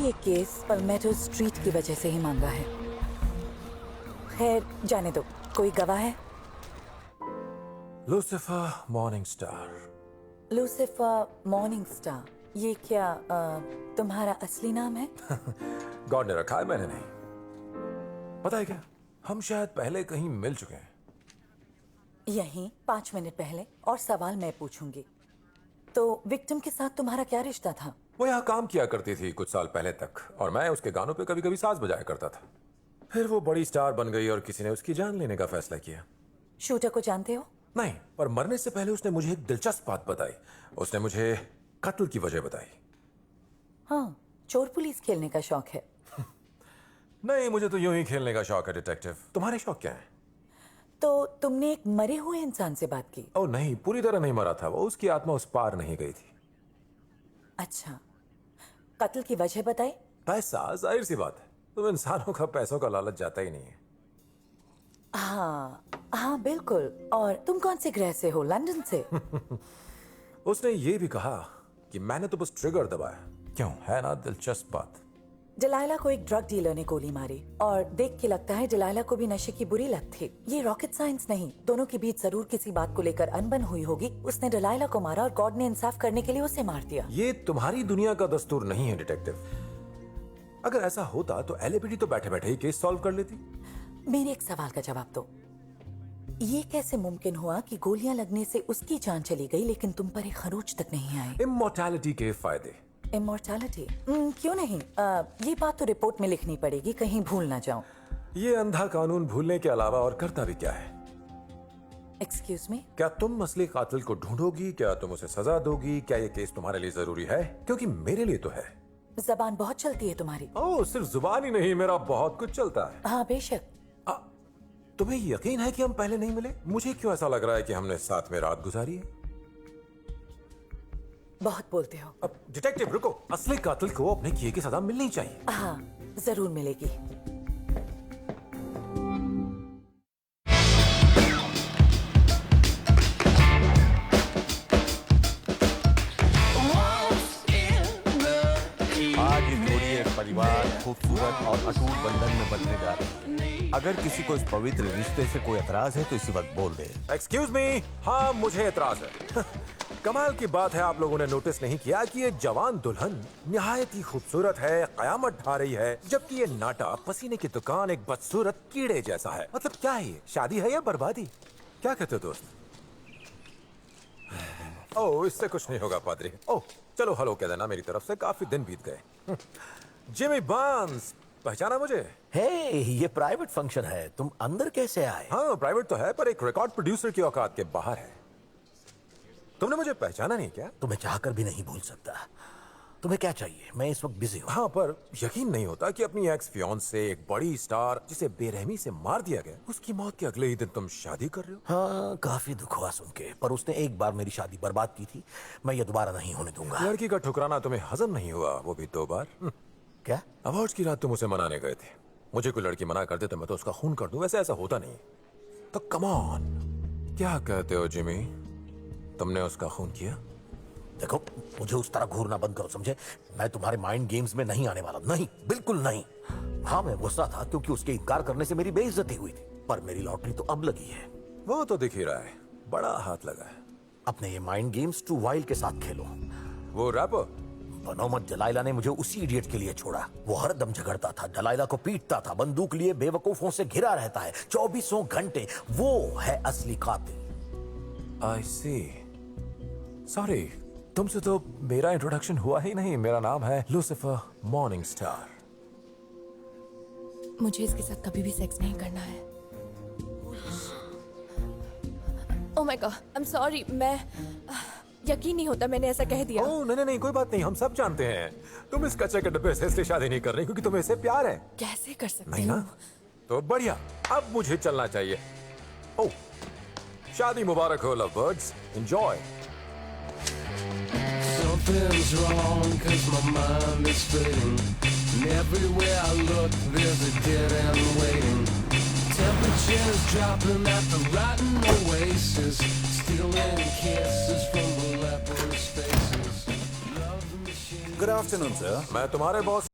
ये case पल्मेटो street की वजह से ही मांगा है। खैर जाने दो, कोई गवाह है? Lucifer morning star. Lucifer morning star, ये क्या तुम्हारा असली नाम है? गॉड ने रखा है, मैंने नहीं। पता है क्या, हम शायद पहले कहीं मिल चुके हैं। यहीं 5 मिनट पहले, और सवाल मैं पूछूंगी। तो विक्टिम के साथ तुम्हारा क्या रिश्ता था? वो यहाँ काम किया करती थी कुछ साल पहले तक, और मैं उसके गानों पे कभी कभी साज बजाया करता था। फिर वो बड़ी स्टार बन गई और किसी ने उसकी जान लेने का फैसला किया। शूटर को जानते हो? नहीं, पर मरने से पहले उसने मुझे एक दिलचस्प बात बताई। उसने मुझे कत्ल की वजह बताई। हाँ, चोर पुलिस खेलने का शौक है? नहीं, मुझे तो यूं ही खेलने का शौक है डिटेक्टिव। तुम्हारे शौक क्या है? तो तुमने एक मरे हुए इंसान से बात की? ओह नहीं, पूरी तरह नहीं मरा था वो, उसकी आत्मा उस पार नहीं गई थी। अच्छा, कत्ल की वजह बताई? पैसा, जाहिर सी बात है, तुम इंसानों का पैसों का लालच जाता ही नहीं है। हाँ हाँ बिल्कुल। और तुम कौन से ग्रह से हो? लंदन से? उसने ये भी कहा कि मैंने तो बस ट्रिगर दबाया। क्यों, है ना दिलचस्प बात? डिलाइला को एक ड्रग डीलर ने गोली मारी, और देख के लगता है डिलाइला को भी नशे की बुरी लत थी। ये रॉकेट साइंस नहीं, दोनों के बीच जरूर किसी बात को लेकर अनबन हुई होगी। उसने डिलाइला को मारा और गॉड ने इंसाफ करने के लिए उसे मार दिया। ये तुम्हारी दुनिया का दस्तूर नहीं है डिटेक्टिव। अगर ऐसा होता तो एलएपीडी तो बैठे बैठे ही केस सॉल्व कर लेती। मेरे एक सवाल का जवाब दो। ये कैसे मुमकिन हुआ कि गोलियां लगने से उसकी जान चली गई लेकिन तुम पर एक खरोच तक नहीं आई? इमोर्टैलिटी के फायदे। इमोर्टैलिटी? क्यों नहीं? ये बात तो रिपोर्ट में लिखनी पड़ेगी, कहीं भूल ना जाऊं। ये अंधा कानून भूलने के अलावा और करता भी क्या है? Excuse me? क्या तुम असली कातिल को ढूंढोगी? क्या तुम उसे सजा दोगी? क्या ये केस तुम्हारे लिए जरूरी है? क्योंकि मेरे लिए तो है। जबान बहुत चलती है तुम्हारी। ओह, सिर्फ जुबान ही नहीं, मेरा बहुत कुछ चलता है। हाँ बेशक। तुम्हें यकीन है कि हम पहले नहीं मिले? मुझे क्यों ऐसा लग रहा है कि हमने साथ में रात गुजारी है? बहुत बोलते हो। अब डिटेक्टिव रुको, असली कातिल को अपने किए की सजा मिलनी चाहिए। हाँ, जरूर मिलेगी। आज ये जोड़ी एक परिवार, खूबसूरत और अटूट बंधन में बंधने जा रही है। अगर किसी को इस पवित्र रिश्ते से कोई एतराज है तो इसी वक्त बोल दे। एक्सक्यूज मी, हाँ मुझे एतराज है। कमाल की बात है, आप लोगों ने नोटिस नहीं किया कि ये जवान दुल्हन निहायत ही खूबसूरत है, कयामत ढा रही है, जबकि ये नाटा पसीने की दुकान एक बदसूरत कीड़े जैसा है। मतलब क्या है ये, शादी है या बर्बादी? क्या कहते हो दोस्त? ओह, इससे कुछ नहीं होगा पादरी। ओह चलो हेलो कह देना मेरी तरफ से, काफी दिन बीत गए। जिमी बार्न्स, पहचाना मुझे? हे, ये प्राइवेट फंक्शन है, तुम अंदर कैसे आए? हाँ प्राइवेट तो है, पर एक रिकॉर्ड प्रोड्यूसर की औकात के बाहर है। तुमने मुझे पहचाना नहीं क्या? तुम्हें चाहकर भी नहीं भूल सकता। तुम्हें क्या चाहिए? मैं इस वक्त बिजी हूँ। हाँ, पर यकीन नहीं होता कि अपनी एक्स फियांसे, एक बड़ी स्टार जिसे बेरहमी से मार दिया गया, उसकी मौत के अगले ही दिन तुम शादी कर रहे हो। हाँ, काफी दुख हुआ सुन के, पर उसने एक बार मेरी शादी बर्बाद की थी। मैं ये दोबारा नहीं होने दूंगा। लड़की का ठुकराना तुम्हें हजम नहीं हुआ, वो भी 2 बार। क्या? अवार्ड्स की रात तुम उसे मनाने गए थे। मुझे कोई लड़की मना कर दे तो मैं तो उसका खून कर दूं, वैसे ऐसा होता नहीं। तो कम ऑन, क्या कहते हो जिमी, तुमने उसका खून किया? देखो, मुझे उस तरह घूरना बंद करो, समझे? मैं तुम्हारे माइंड गेम्स में नहीं आने वाला, नहीं, बिल्कुल नहीं। हाँ, मैं गुस्सा था क्योंकि उसके इनकार करने से मेरी बेइज्जती हुई थी, पर मेरी लॉटरी तो अब लगी है। वो तो दिख ही रहा है, बड़ा हाथ लगा है। अपने ये माइंड गेम्स टू वाइल्ड के साथ खेलो। वो रैपर बनो मत, जलाइला ने मुझे उसी इडियट के लिए छोड़ा। वो हर दम झगड़ता था, जलाइला को पीटता था, बंदूक लिए बेवकूफों से घिरा रहता है 24 घंटे। वो है असली कातिल। आई सी। सॉरी, तुमसे तो मेरा इंट्रोडक्शन हुआ ही नहीं। मेरा नाम है लूसिफर मॉर्निंग स्टार। मुझे इसके साथ कभी भी सेक्स नहीं करना है। Oh my God, I am sorry. मैं यकीन नहीं होता मैंने ऐसा कह दिया। ओह नहीं नहीं, कोई बात नहीं, हम सब जानते हैं तुम इस कच्चे के डब्बे से इसलिए शादी नहीं कर रही क्योंकि तुम्हें इससे प्यार है। कैसे कर सकती नहीं ना? हूँ? तो बढ़िया, अब मुझे चलना चाहिए। ओह, शादी मुबारक हो love birds, enjoy. Something's wrong 'cause my mind is fading, and everywhere I look there's a dead end waiting. Temperatures dropping at the rotten oasis, stealing kisses from the leprous faces. Love machine. Good afternoon, sir. मैं तुम्हारे boss